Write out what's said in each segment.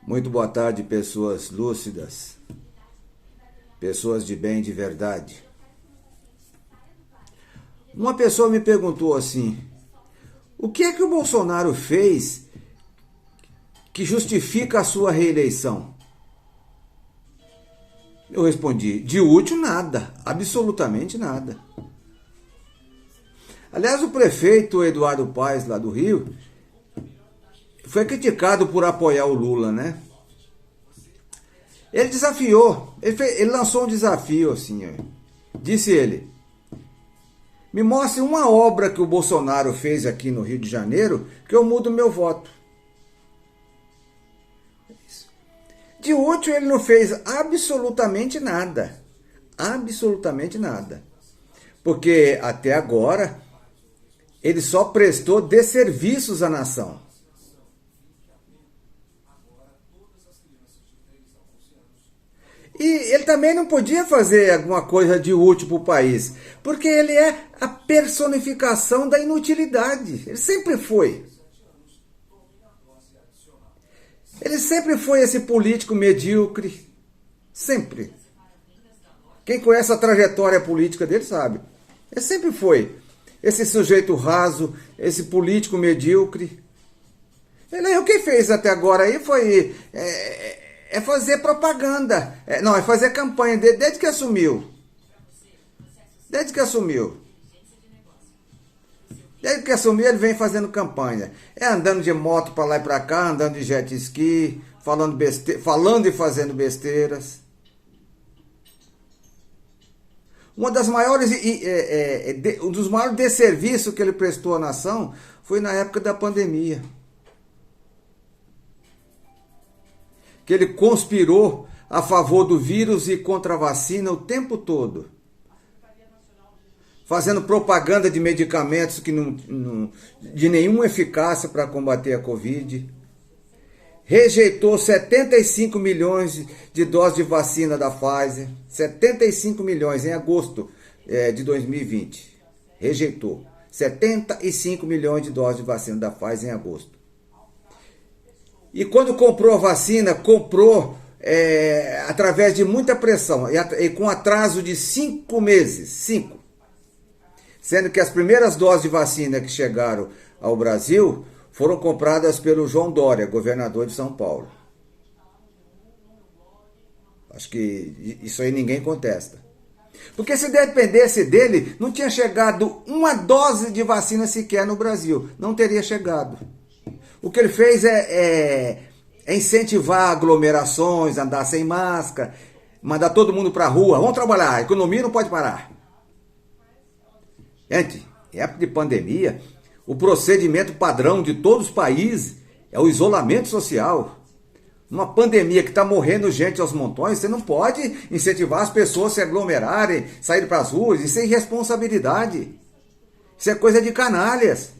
Muito boa tarde, pessoas lúcidas, pessoas de bem de verdade. Uma pessoa me perguntou assim: o que é que o Bolsonaro fez que justifica a sua reeleição? Eu respondi: de útil nada, absolutamente nada. Aliás, o prefeito Eduardo Paes, lá do Rio, foi criticado por apoiar o Lula, né? Ele desafiou, ele lançou um desafio assim, disse ele: me mostre uma obra que o Bolsonaro fez aqui no Rio de Janeiro que eu mudo meu voto. De útil ele não fez absolutamente nada, absolutamente nada, porque até agora ele só prestou desserviços à nação. E ele também não podia fazer alguma coisa de útil para o país, porque ele é a personificação da inutilidade. Ele sempre foi. Ele sempre foi esse político medíocre. Sempre. Quem conhece a trajetória política dele sabe. Ele sempre foi esse sujeito raso, esse político medíocre. Ele, o que fez até agora aí foi... É fazer propaganda. É fazer campanha desde que assumiu. Desde que assumiu. Desde que assumiu, ele vem fazendo campanha. É andando de moto para lá e para cá, andando de jet ski, falando e fazendo besteiras. Um dos maiores desserviços que ele prestou à nação foi na época da pandemia. Que ele conspirou a favor do vírus e contra a vacina o tempo todo. Fazendo propaganda de medicamentos que de nenhuma eficácia para combater a Covid. Rejeitou 75 milhões de doses de vacina da Pfizer. 75 milhões em agosto de 2020. Rejeitou 75 milhões de doses de vacina da Pfizer em agosto. E quando comprou a vacina, comprou através de muita pressão e com atraso de 5 meses. 5. Sendo que as primeiras doses de vacina que chegaram ao Brasil foram compradas pelo João Dória, governador de São Paulo. Acho que isso aí ninguém contesta. Porque se dependesse dele, não tinha chegado uma dose de vacina sequer no Brasil. Não teria chegado. O que ele fez é incentivar aglomerações, andar sem máscara, mandar todo mundo para a rua. Vamos trabalhar, a economia não pode parar. Gente, em época de pandemia, o procedimento padrão de todos os países é o isolamento social. Numa pandemia que está morrendo gente aos montões, você não pode incentivar as pessoas a se aglomerarem, saírem para as ruas. Isso é irresponsabilidade. Isso é coisa de canalhas.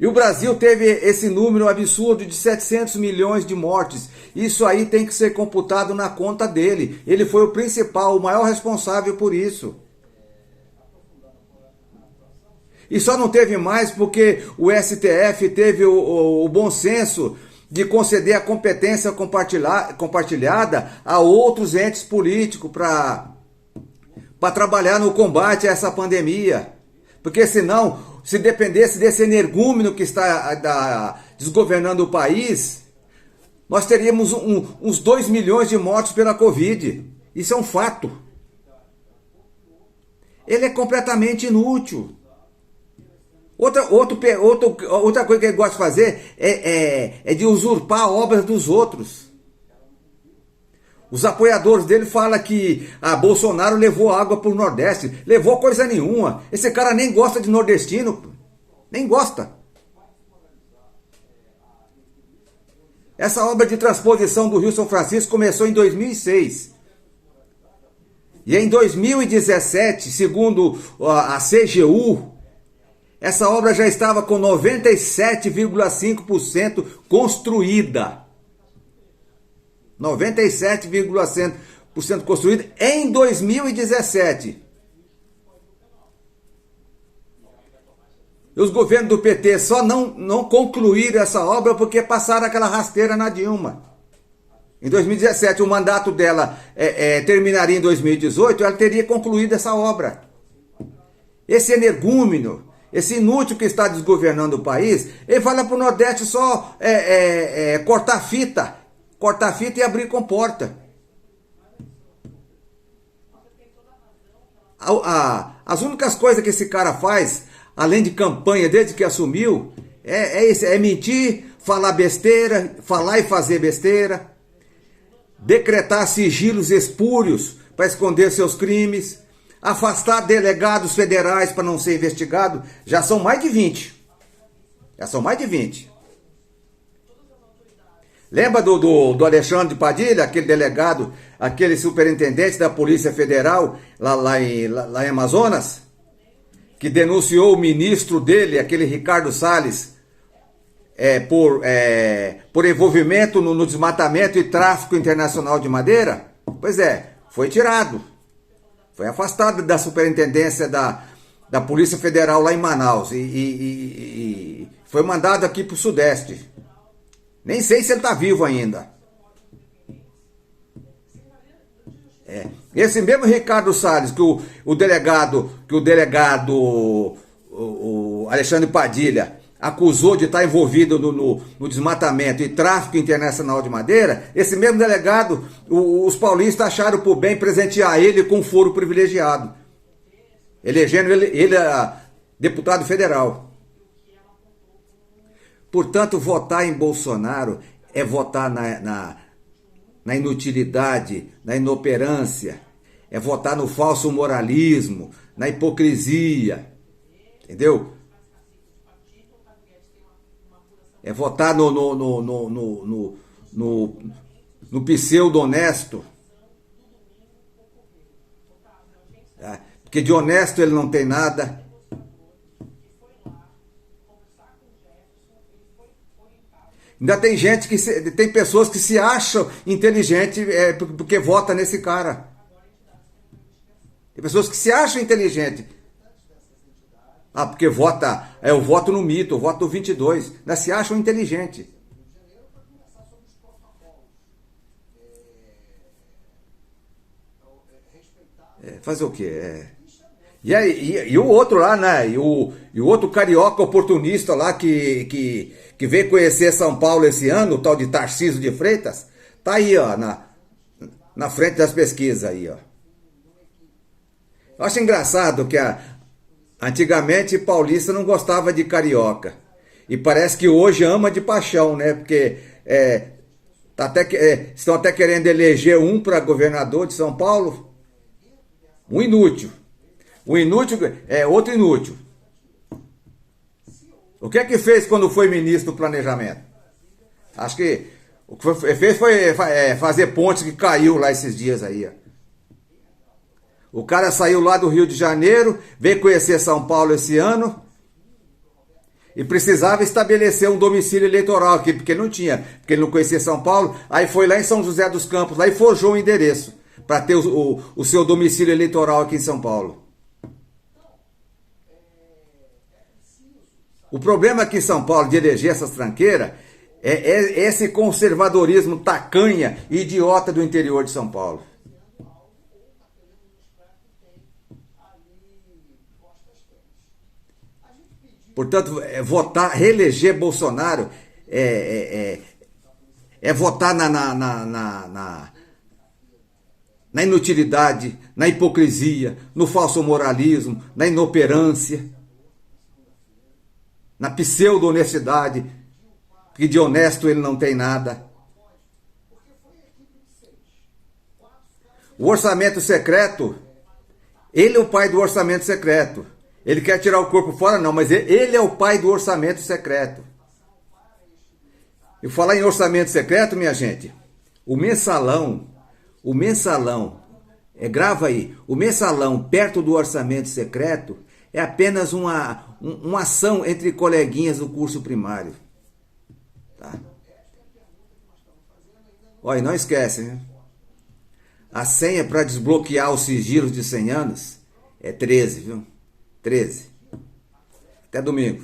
E o Brasil teve esse número absurdo de 700 milhões de mortes. Isso aí tem que ser computado na conta dele. Ele foi o principal, o maior responsável por isso. E só não teve mais porque o STF teve o bom senso de conceder a competência compartilhada a outros entes políticos para trabalhar no combate a essa pandemia. Porque senão, se dependesse desse energúmeno que está desgovernando o país, nós teríamos uns 2 milhões de mortos pela Covid. Isso é um fato. Ele é completamente inútil. Outra coisa que ele gosta de fazer é de usurpar obras dos outros. Os apoiadores dele falam que Bolsonaro levou água para o Nordeste. Levou coisa nenhuma. Esse cara nem gosta de nordestino. Nem gosta. Essa obra de transposição do Rio São Francisco começou em 2006. E em 2017, segundo a CGU, essa obra já estava com 97,5% construída. 97,5% construída em 2017. Os governos do PT só não concluíram essa obra porque passaram aquela rasteira na Dilma. Em 2017, o mandato dela terminaria em 2018, ela teria concluído essa obra. Esse energúmeno, esse inútil que está desgovernando o país, ele fala para o Nordeste só cortar fita e abrir comporta. As únicas coisas que esse cara faz, além de campanha, desde que assumiu, é mentir, falar besteira, falar e fazer besteira, decretar sigilos espúrios para esconder seus crimes, afastar delegados federais para não ser investigado. Já são mais de 20. Lembra do Alexandre Padilha, aquele delegado, aquele superintendente da Polícia Federal lá em Amazonas, que denunciou o ministro dele, aquele Ricardo Salles, por envolvimento no desmatamento e tráfico internacional de madeira? Pois é, foi tirado. Foi afastado da superintendência da Polícia Federal lá em Manaus e foi mandado aqui para o Sudeste. Nem sei se ele está vivo ainda. Esse mesmo Ricardo Salles, que o delegado Alexandre Padilha acusou de estar envolvido no desmatamento e tráfico internacional de madeira, esse mesmo delegado, os paulistas acharam por bem presentear ele com um foro privilegiado, elegendo ele deputado federal. Portanto, votar em Bolsonaro é votar na inutilidade, na inoperância, é votar no falso moralismo, na hipocrisia, entendeu? É votar no pseudo honesto, porque de honesto ele não tem nada. Ainda tem tem pessoas que se acham inteligentes porque vota nesse cara. Tem pessoas que se acham inteligentes. Porque eu voto no mito, eu voto no 22. Ainda se acham inteligentes. Fazer o quê? E o outro lá, né? E o outro carioca oportunista lá que veio conhecer São Paulo esse ano, o tal de Tarcísio de Freitas, tá aí, ó, na frente das pesquisas aí, ó. Eu acho engraçado que antigamente paulista não gostava de carioca. E parece que hoje ama de paixão, né? Porque estão até querendo eleger um para governador de São Paulo. Um inútil. O inútil é outro inútil. O que é que fez quando foi ministro do planejamento? Acho que o que fez foi fazer pontes que caiu lá esses dias aí. Ó. O cara saiu lá do Rio de Janeiro, veio conhecer São Paulo esse ano e precisava estabelecer um domicílio eleitoral aqui, porque não tinha, porque ele não conhecia São Paulo. Aí foi lá em São José dos Campos, lá e forjou um endereço para ter o seu domicílio eleitoral aqui em São Paulo. O problema aqui em São Paulo de eleger essas tranqueiras é esse conservadorismo tacanha e idiota do interior de São Paulo. Portanto, reeleger Bolsonaro é votar na inutilidade, na hipocrisia, no falso moralismo, na inoperância, na pseudo-honestidade, que de honesto ele não tem nada. O orçamento secreto, ele é o pai do orçamento secreto. Ele quer tirar o corpo fora? Não, mas ele é o pai do orçamento secreto. E falar em orçamento secreto, minha gente, o mensalão, grava aí, o mensalão perto do orçamento secreto é apenas uma ação entre coleguinhas do curso primário. Tá? Olha, não esquece, né? A senha para desbloquear os sigilos de 100 anos é 13, viu? 13. Até domingo.